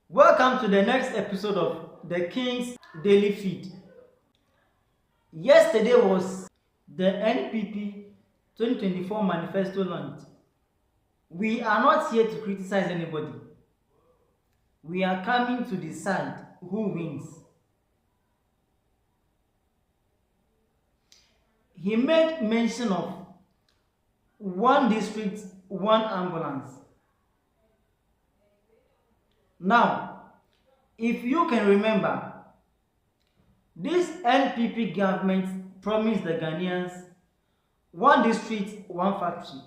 Welcome to the next episode of the King's Daily Feed. Yesterday was the NPP 2024 Manifesto launch. We are not here to criticize anybody. We are coming to decide who wins. He made mention of one district, one ambulance. Now, if you can remember, this NPP government promised the Ghanaians one district, one factory,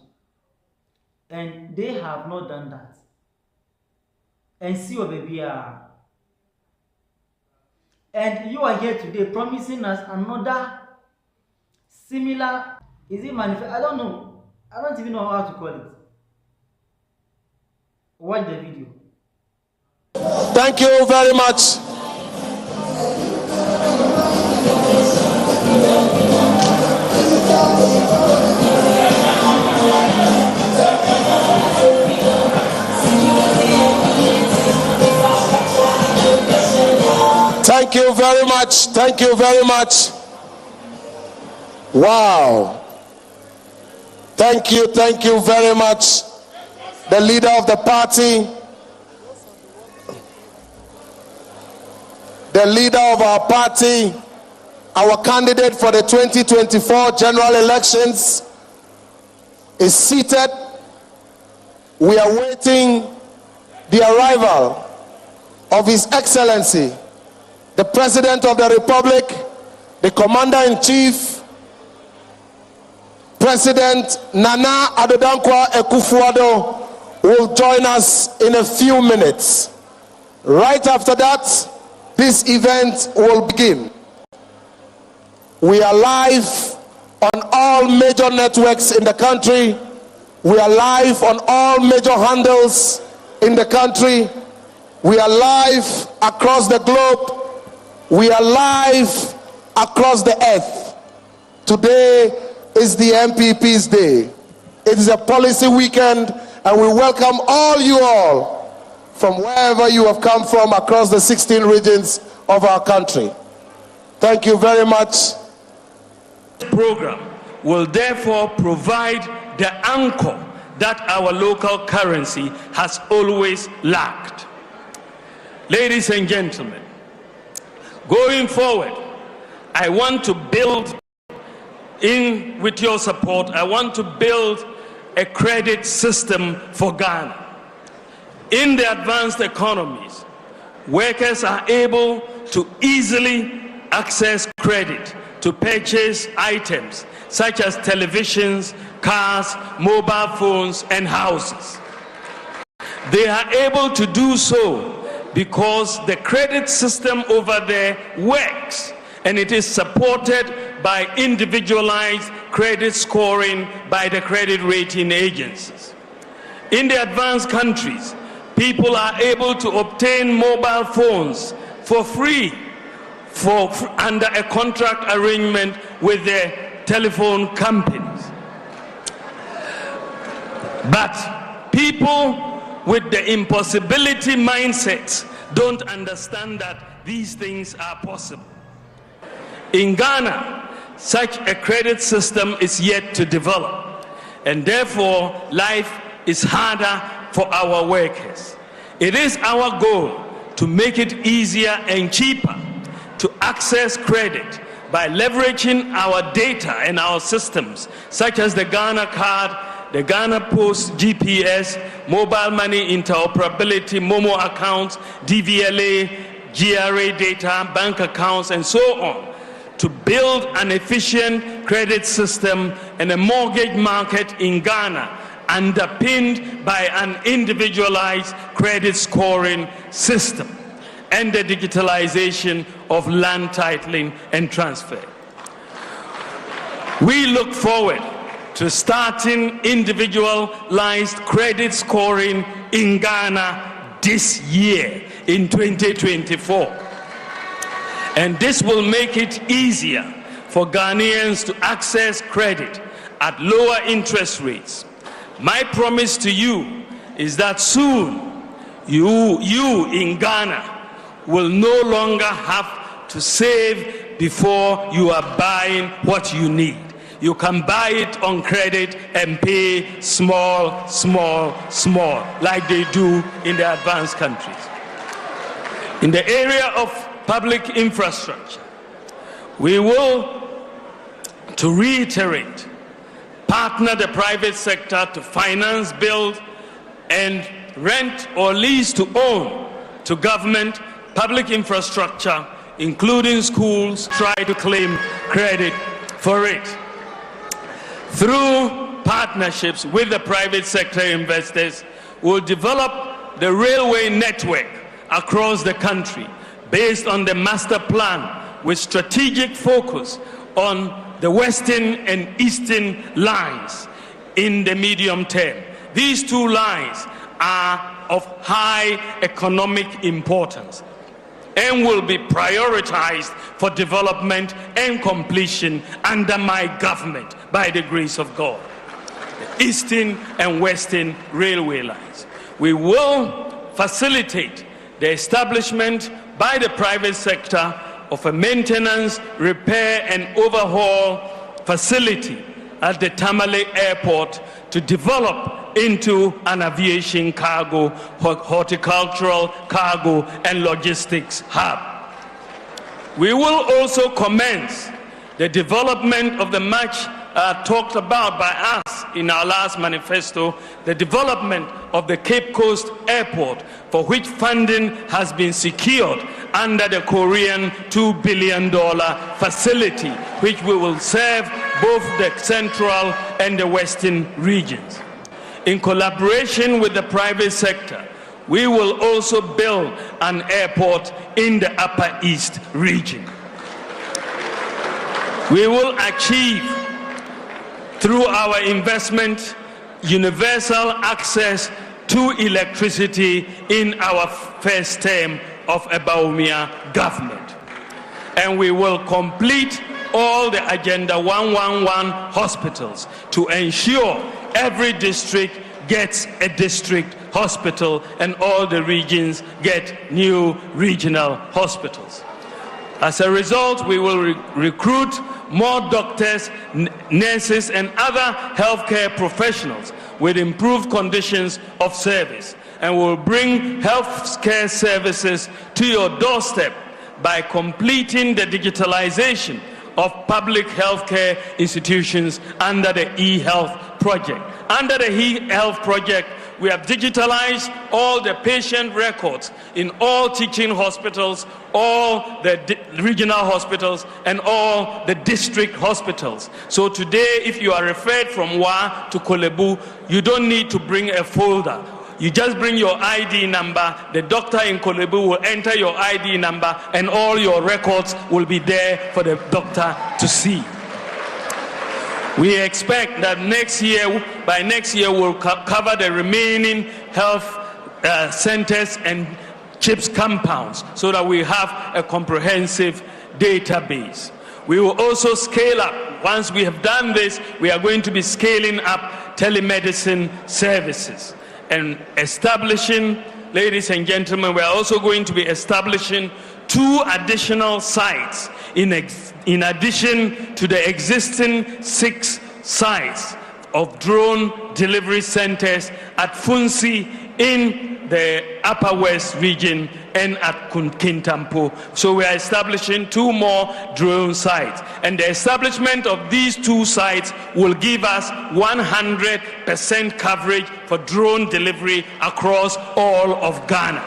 and they have not done that. And see what baby are. And you are here today promising us another similar, is it manifest? I don't know. I don't even know how to call it. Watch the video. Thank you very much. Thank you very much. Thank you very much. Wow. Thank you very much. The leader of the party, the leader of our party, our candidate for the 2024 general elections is seated. We are waiting the arrival of His Excellency, the President of the Republic, the Commander-in-Chief, President Nana Addo Dankwa Akufo-Addo will join us in a few minutes. Right after that, this event will begin. We are live on all major networks in the country. We are live on all major handles in the country. We are live across the globe. We are live across the earth. Today is the NPP's day. It is a policy weekend, and we welcome you all from wherever you have come from across the 16 regions of our country. Thank you very much. This program will therefore provide the anchor that our local currency has always lacked. Ladies and gentlemen, going forward, I want to build, with your support, I want to build a credit system for Ghana. In the advanced economies, workers are able to easily access credit to purchase items such as televisions, cars, mobile phones, and houses. They are able to do so because the credit system over there works, and it is supported by individualized credit scoring by the credit rating agencies. In the advanced countries, people are able to obtain mobile phones for free under a contract arrangement with their telephone companies. But people with the impossibility mindset don't understand that these things are possible. In Ghana, such a credit system is yet to develop, and therefore life is harder for our workers. It is our goal to make it easier and cheaper to access credit by leveraging our data and our systems, such as the Ghana card, the Ghana Post GPS, mobile money interoperability, Momo accounts, DVLA, GRA data, bank accounts, and so on, to build an efficient credit system and a mortgage market in Ghana underpinned by an individualized credit scoring system and the digitalization of land titling and transfer. We look forward to starting individualized credit scoring in Ghana this year in 2024. And this will make it easier for Ghanaians to access credit at lower interest rates. My promise to you is that soon you in Ghana will no longer have to save before you are buying what you need. You can buy it on credit and pay small, small, small, like they do in the advanced countries. In the area of public infrastructure, we will, to reiterate, partner the private sector to finance, build, and rent or lease to own to government public infrastructure, including schools, try to claim credit for it. Through partnerships with the private sector investors, we'll develop the railway network across the country based on the master plan with strategic focus on the western and eastern lines in the medium term. These two lines are of high economic importance and will be prioritized for development and completion under my government by the grace of God. The eastern and western railway lines. We will facilitate the establishment by the private sector of a maintenance, repair, and overhaul facility at the Tamale Airport to develop into an aviation cargo, horticultural cargo, and logistics hub. We will also commence the development of the much talked about by us in our last manifesto, the development of the Cape Coast Airport, for which funding has been secured under the Korean $2 billion facility, which we will serve both the central and the western regions. In collaboration with the private sector, we will also build an airport in the Upper East region. We will achieve, through our investment, universal access to electricity in our first term of a BAWUMIA government. And we will complete all the Agenda 111 hospitals to ensure every district gets a district hospital and all the regions get new regional hospitals. As a result, we will recruit more doctors, nurses, and other healthcare professionals with improved conditions of service, and will bring healthcare services to your doorstep by completing the digitalization of public healthcare institutions under the e-health project. Under the e-health project, we have digitalized all the patient records in all teaching hospitals, all the regional hospitals, and all the district hospitals. So today, if you are referred from Wa to Kolebu, you don't need to bring a folder. You just bring your ID number, the doctor in Kolebu will enter your ID number, and all your records will be there for the doctor to see. We expect that by next year, we'll cover the remaining health centers and CHIPS compounds so that we have a comprehensive database. We will also scale up. Once we have done this, we are going to be scaling up telemedicine services and establishing, ladies and gentlemen, we are also going to be establishing 2 additional sites in addition to the existing 6 sites of drone delivery centers at Funsi in the Upper West region and at Kintampo. So we are establishing 2 more drone sites. And the establishment of these 2 sites will give us 100% coverage for drone delivery across all of Ghana.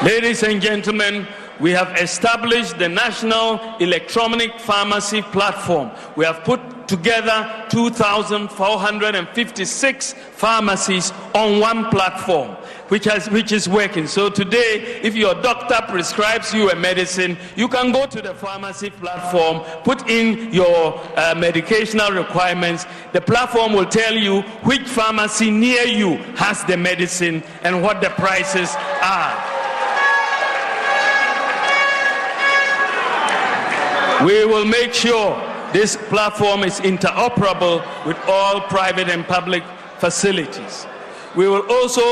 Ladies and gentlemen, we have established the National Electronic Pharmacy Platform. We have put together 2,456 pharmacies on one platform, which is working. So today, if your doctor prescribes you a medicine, you can go to the pharmacy platform, put in your medicational requirements. The platform will tell you which pharmacy near you has the medicine and what the prices are. We will make sure this platform is interoperable with all private and public facilities. We will also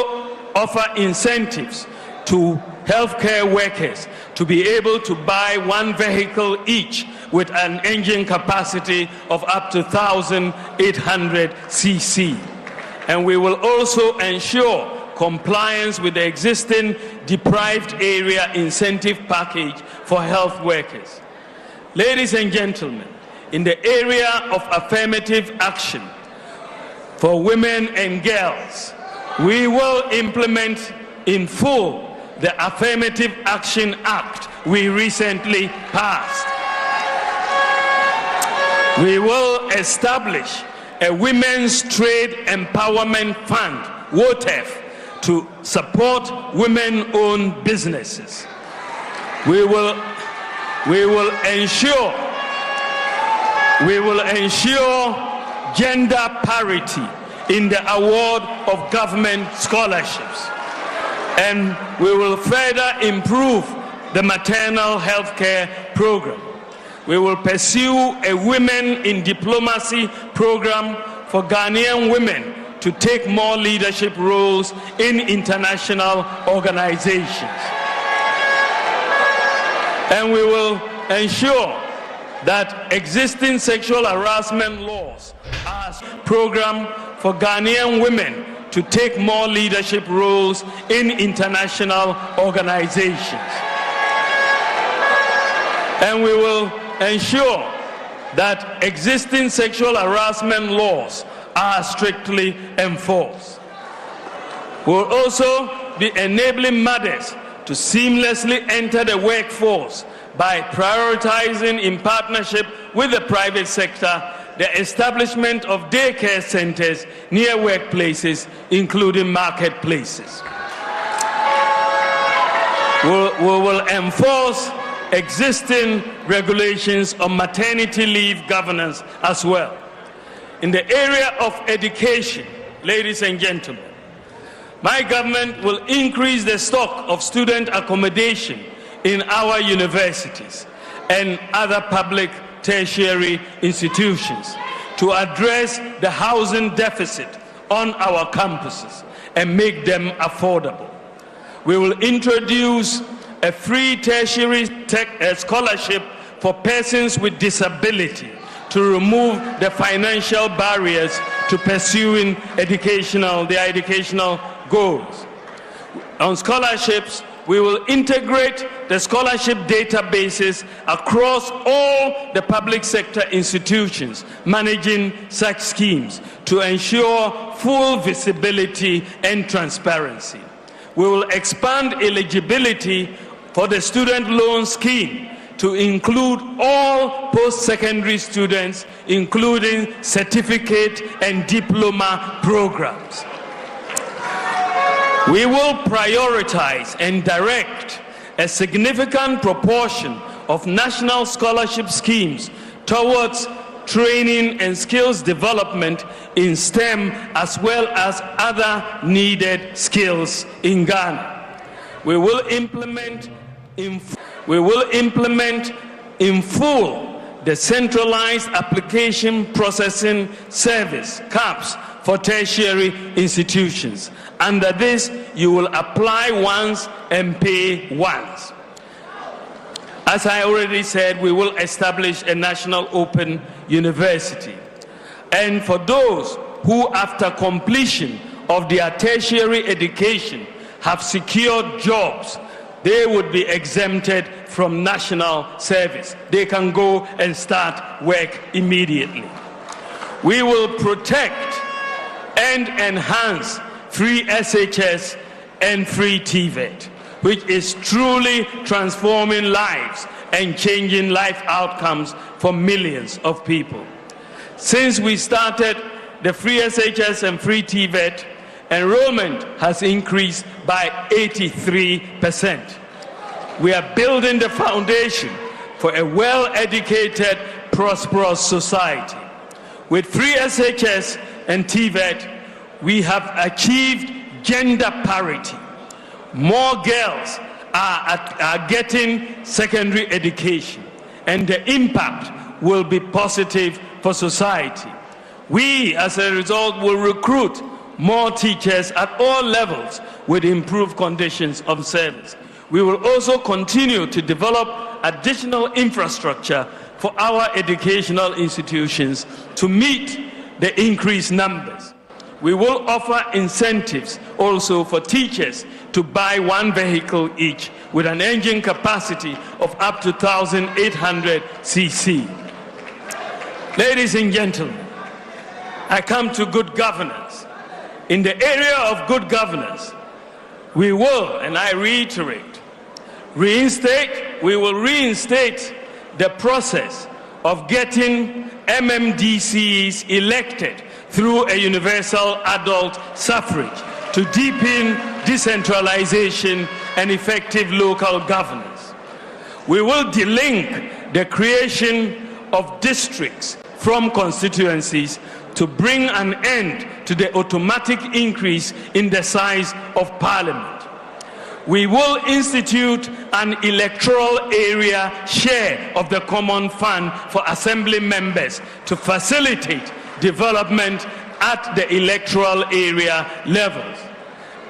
offer incentives to healthcare workers to be able to buy one vehicle each with an engine capacity of up to 1,800 cc. And we will also ensure compliance with the existing deprived area incentive package for health workers. Ladies and gentlemen, in the area of affirmative action for women and girls, we will implement in full the Affirmative Action Act we recently passed. We will establish a Women's Trade Empowerment Fund, WOTEF, to support women-owned businesses. We will ensure gender parity in the award of government scholarships. And we will further improve the maternal health care program. We will pursue a Women in Diplomacy program for Ghanaian women to take more leadership roles in international organizations. And we will ensure that existing sexual harassment laws are a program for Ghanaian women to take more leadership roles in international organizations. And we will ensure that existing sexual harassment laws are strictly enforced. We'll also be enabling mothers to seamlessly enter the workforce by prioritizing, in partnership with the private sector, the establishment of daycare centers near workplaces, including marketplaces. We will enforce existing regulations on maternity leave governance as well. In the area of education, ladies and gentlemen, my government will increase the stock of student accommodation in our universities and other public tertiary institutions to address the housing deficit on our campuses and make them affordable. We will introduce a free tertiary scholarship for persons with disability to remove the financial barriers to pursuing their educational goals. On scholarships, we will integrate the scholarship databases across all the public sector institutions managing such schemes to ensure full visibility and transparency. We will expand eligibility for the student loan scheme to include all post-secondary students, including certificate and diploma programs. We will prioritize and direct a significant proportion of national scholarship schemes towards training and skills development in STEM as well as other needed skills in Ghana. We will implement in full the centralized application processing service, CAPS, for tertiary institutions. Under this, you will apply once and pay once. As I already said, we will establish a national open university. And for those who, after completion of their tertiary education, have secured jobs, they would be exempted from national service. They can go and start work immediately. We will protect and enhance free SHS and free TVET, which is truly transforming lives and changing life outcomes for millions of people. Since we started the free SHS and free TVET, enrollment has increased by 83%. We are building the foundation for a well-educated, prosperous society. With free SHS and TVET, we have achieved gender parity. More girls are getting secondary education, and the impact will be positive for society. We, as a result, will recruit more teachers at all levels with improved conditions of service. We will also continue to develop additional infrastructure for our educational institutions to meet the increased numbers. We will offer incentives also for teachers to buy one vehicle each with an engine capacity of up to 1,800 cc. Ladies and gentlemen, I come to good governance. In the area of good governance, we will, and I reiterate, we will reinstate the process of getting MMDCs elected through a universal adult suffrage to deepen decentralization and effective local governance. We will delink the creation of districts from constituencies to bring an end to the automatic increase in the size of parliament. We will institute an electoral area share of the common fund for assembly members to facilitate development at the electoral area levels.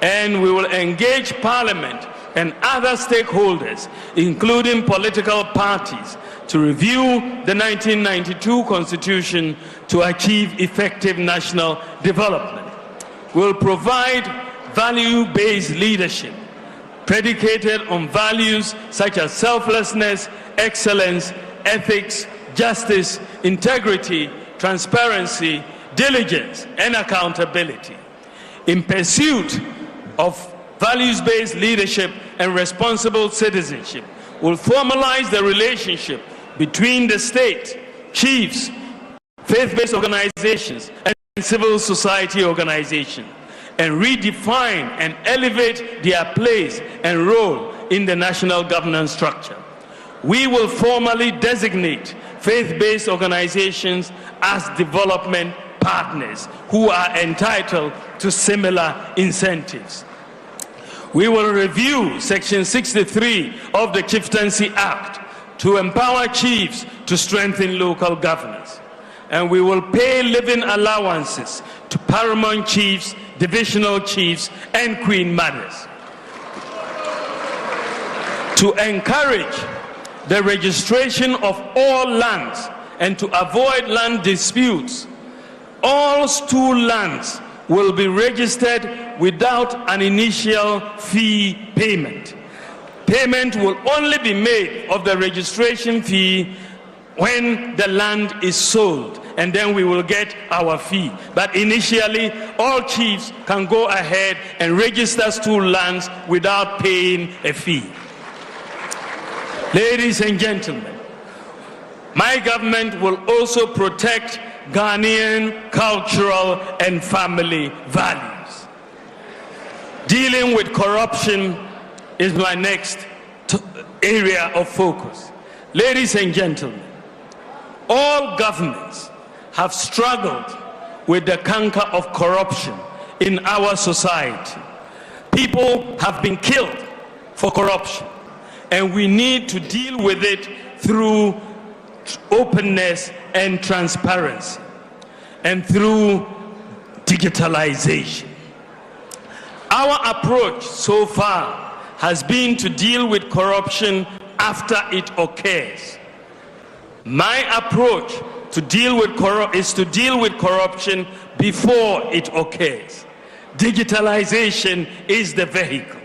And we will engage Parliament and other stakeholders, including political parties, to review the 1992 Constitution to achieve effective national development. We will provide value-based leadership predicated on values such as selflessness, excellence, ethics, justice, integrity, transparency, diligence, and accountability. In pursuit of values-based leadership and responsible citizenship, will formalize the relationship between the state, chiefs, faith-based organizations, and civil society organizations, and redefine and elevate their place and role in the national governance structure. We will formally designate faith-based organizations as development partners who are entitled to similar incentives. We will review Section 63 of the Chieftaincy Act to empower chiefs to strengthen local governance. And we will pay living allowances to paramount chiefs, divisional chiefs, and queen mothers. To encourage the registration of all lands and to avoid land disputes, all stool lands will be registered without an initial fee payment. Payment will only be made of the registration fee when the land is sold, and then we will get our fee. But initially, all chiefs can go ahead and register stool lands without paying a fee. Ladies and gentlemen, my government will also protect Ghanaian cultural and family values. Dealing with corruption is my next area of focus. Ladies and gentlemen, all governments have struggled with the canker of corruption in our society. People have been killed for corruption, and we need to deal with it through openness and transparency and through digitalization. Our approach so far has been to deal with corruption after it occurs. My approach to deal with is to deal with corruption before it occurs. Digitalization is the vehicle.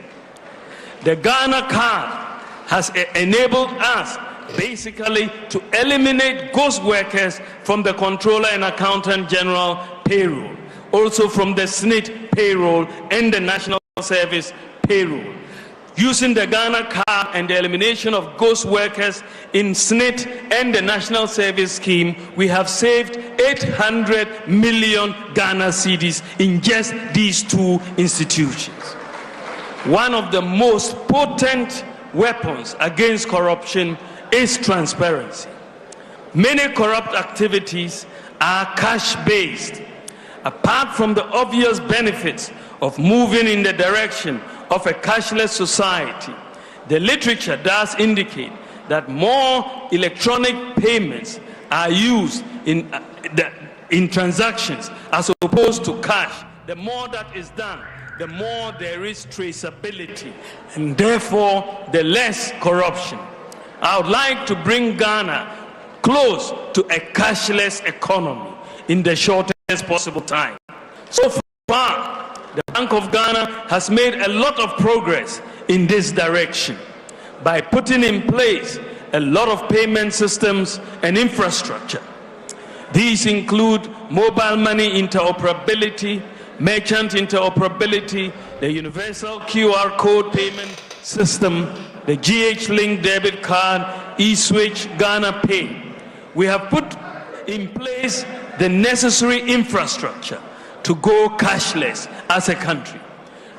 The Ghana card has enabled us basically to eliminate ghost workers from the Controller and Accountant General payroll, also from the SNIT payroll and the National Service payroll. Using the Ghana card and the elimination of ghost workers in SNIT and the National Service Scheme, we have saved 800 million Ghana cedis in just these two institutions. One of the most potent weapons against corruption is transparency. Many corrupt activities are cash-based. Apart from the obvious benefits of moving in the direction of a cashless society, the literature does indicate that more electronic payments are used in transactions as opposed to cash the more that is done, the more there is traceability, and therefore the less corruption. I would like to bring Ghana close to a cashless economy in the shortest possible time. So far, the Bank of Ghana has made a lot of progress in this direction by putting in place a lot of payment systems and infrastructure. These include mobile money interoperability, merchant interoperability, the universal QR code payment system, the GH-Link debit card, eSwitch, Ghana Pay. We have put in place the necessary infrastructure to go cashless as a country.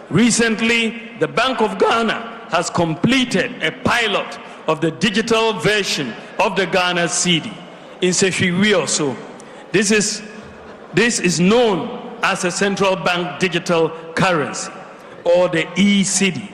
Recently, the Bank of Ghana has completed a pilot of the digital version of the Ghana cedi in Seshwiwi also. This is known as a central bank digital currency, or the e-cedi.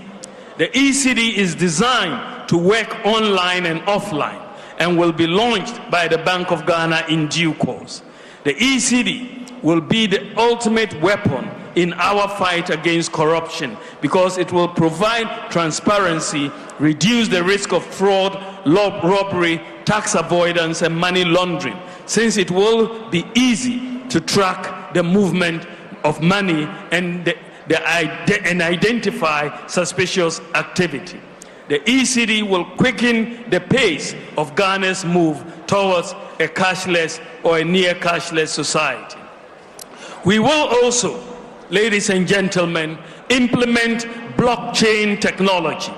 The e-cedi is designed to work online and offline and will be launched by the Bank of Ghana in due course. The e-cedi will be the ultimate weapon in our fight against corruption because it will provide transparency, reduce the risk of fraud, robbery, tax avoidance, and money laundering, since it will be easy to track the movement of money and identify suspicious activity. The e-cedi will quicken the pace of Ghana's move towards a cashless or a near cashless society. We will also, ladies and gentlemen, implement blockchain technology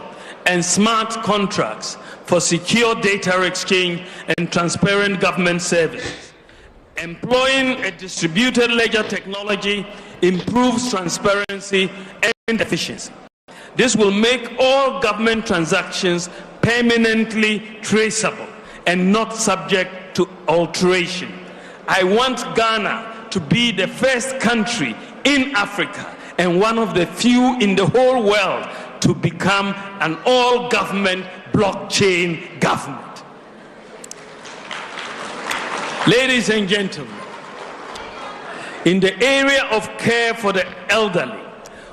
and smart contracts for secure data exchange and transparent government services. Employing a distributed ledger technology improves transparency and efficiency. This will make all government transactions permanently traceable and not subject to alteration. I want Ghana to be the first country in Africa and one of the few in the whole world to become an all-government blockchain government. Ladies and gentlemen, in the area of care for the elderly,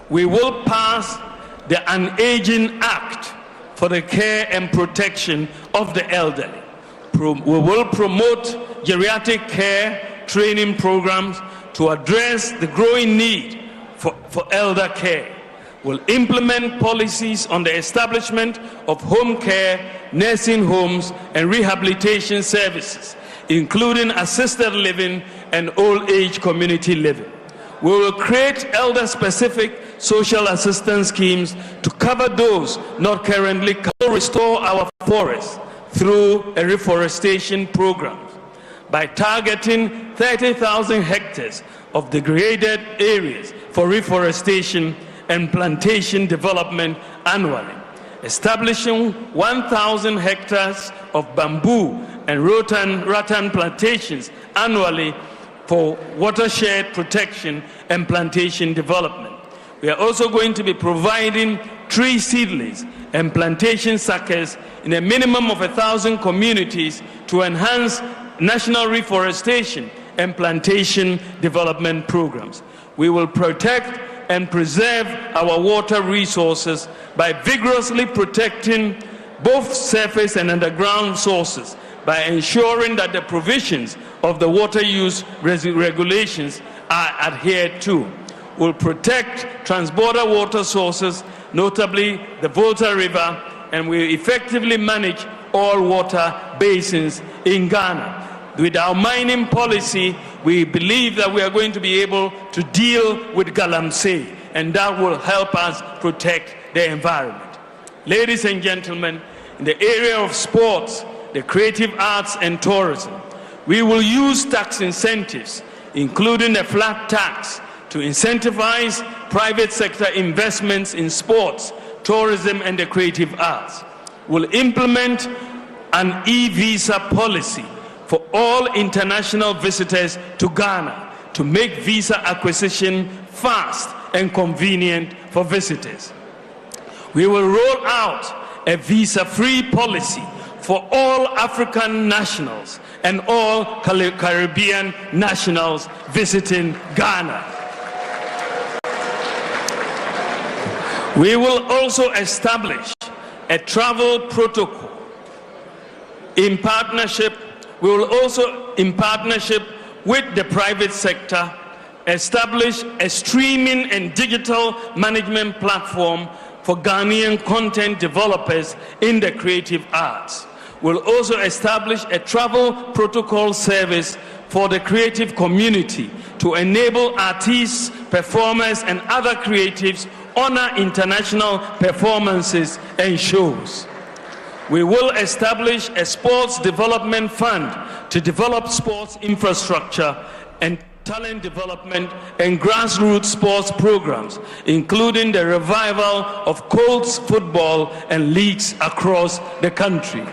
we will pass the An-Aging Act for the care and protection of the elderly. We will promote geriatric care training programs to address the growing need for elder care. We'll implement policies on the establishment of home care, nursing homes, and rehabilitation services, including assisted living and old age community living. We will create elder-specific social assistance schemes to cover those not currently covered. Restore our forests through a reforestation program by targeting 30,000 hectares of degraded areas for reforestation and plantation development annually, establishing 1,000 hectares of bamboo and rattan plantations annually for watershed protection and plantation development. We are also going to be providing tree seedlings and plantation suckers in a minimum of 1,000 communities to enhance national reforestation and plantation development programs. We will protect and preserve our water resources by vigorously protecting both surface and underground sources, by ensuring that the provisions of the water use regulations are adhered to. We'll protect transborder water sources, notably the Volta River, and we effectively manage all water basins in Ghana. With our mining policy, we believe that we are going to be able to deal with galamsey, and that will help us protect the environment. Ladies and gentlemen, in the area of sports, the creative arts and tourism, we will use tax incentives, including a flat tax, to incentivize private sector investments in sports, tourism, and the creative arts. We'll implement an e-visa policy for all international visitors to Ghana to make visa acquisition fast and convenient for visitors. We will roll out a visa-free policy for all African nationals and all Caribbean nationals visiting Ghana. We will also establish a travel protocol in partnership. We will also, in partnership with the private sector, establish a streaming and digital management platform for Ghanaian content developers in the creative arts. We'll also establish a travel protocol service for the creative community to enable artists, performers, and other creatives honor international performances and shows. We will establish a sports development fund to develop sports infrastructure and talent development and grassroots sports programs, including the revival of Colts football and leagues across the country.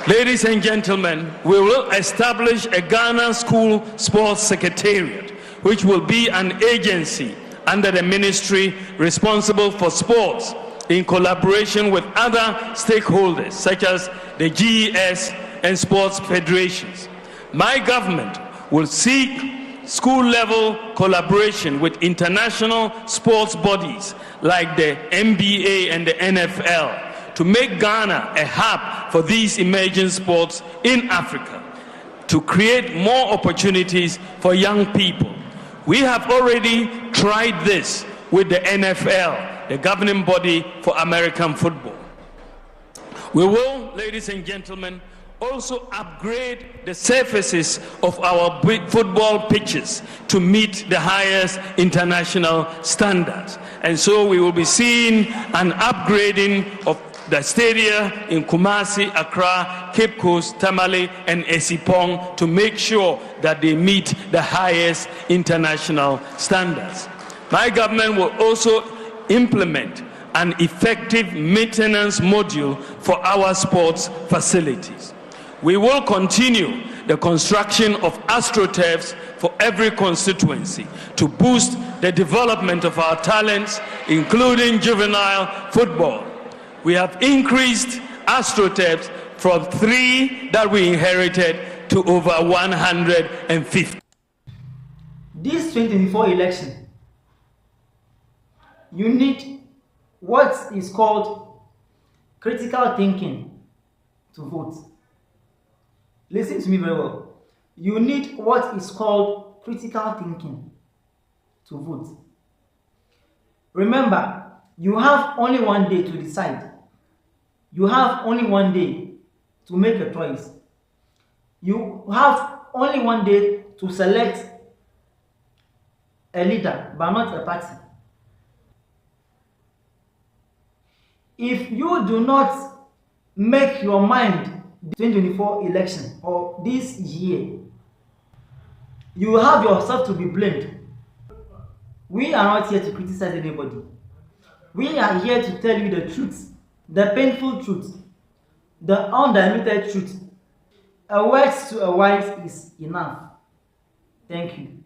Ladies and gentlemen, we will establish a Ghana School Sports Secretariat, which will be an agency under the ministry responsible for sports in collaboration with other stakeholders such as the GES and sports federations. My government will seek school-level collaboration with international sports bodies like the NBA and the NFL to make Ghana a hub for these emerging sports in Africa, to create more opportunities for young people. We have already tried this with the NFL, the governing body for American football. We will, ladies and gentlemen, also upgrade the surfaces of our football pitches to meet the highest international standards. And so we will be seeing an upgrading of the stadia in Kumasi, Accra, Cape Coast, Tamale, and Esipong to make sure that they meet the highest international standards. My government will also implement an effective maintenance module for our sports facilities. We will continue the construction of AstroTurfs for every constituency to boost the development of our talents, including juvenile football. We have increased AstroTurfs from 3 that we inherited to over 150. This 2024 election, you need what is called critical thinking to vote. Listen to me very well. You need what is called critical thinking to vote. Remember, you have only one day to decide. You have only one day to make a choice. You have only one day to select a leader, but not a party. If you do not make your mind the 2024 election or this year, you will have yourself to be blamed. We are not here to criticize anybody. We are here to tell you the truth, the painful truth, the undiluted truth. A word to a wise is enough. Thank you.